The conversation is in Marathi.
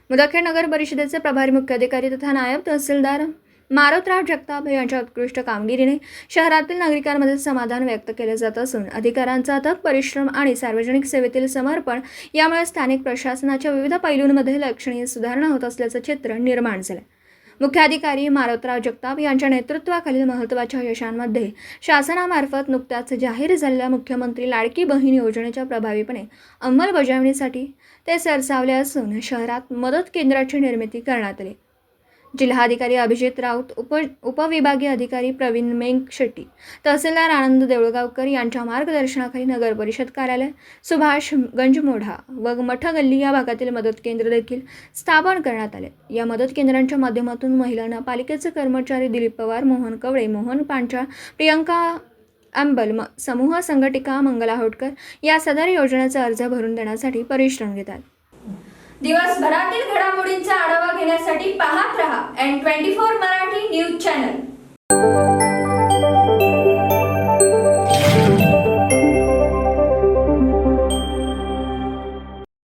मुदखेड नगर परिषदेचे प्रभारी मुख्याधिकारी तथा नायब तहसीलदार मारोतराव जगताप यांच्या उत्कृष्ट कामगिरीने शहरातील नागरिकांमध्ये समाधान व्यक्त केले जात असून अधिकाऱ्यांचा अथक परिश्रम आणि सार्वजनिक सेवेतील समर्पण यामुळे स्थानिक प्रशासनाच्या विविध पैलूंमध्ये लक्षणीय सुधारणा होत असल्याचं चित्र निर्माण झालं। मुख्याधिकारी मारोतराव जगताप यांच्या नेतृत्वाखालील महत्त्वाच्या यशांमध्ये शासनामार्फत नुकत्याच जाहीर झालेल्या मुख्यमंत्री लाडकी बहीण योजनेच्या प्रभावीपणे अंमलबजावणीसाठी ते सरसावले असून शहरात मदत केंद्राची निर्मिती करण्यात आली। जिल्हाधिकारी अभिजित राऊत, उपविभागीय अधिकारी प्रवीण मेंगशेट्टी, तहसीलदार आनंद देऊळगावकर यांच्या मार्गदर्शनाखाली नगर परिषद कार्यालय, सुभाष गंजमोढा व मठगल्ली या भागातील मदत केंद्र देखील स्थापन करण्यात आले। या मदत केंद्रांच्या माध्यमातून महिलांना पालिकेचे कर्मचारी दिलीप पवार, मोहन कवळे, मोहन पांचाळ, प्रियंका अंबल, समूह संघटिका मंगला होटकर या सदर योजनेचा अर्ज भरून देण्यासाठी परिश्रम घेतात। दिवसभरातील घडामोडींचा आढावा घेण्यासाठी पाहत रहा N24 मराठी न्यूज चॅनल।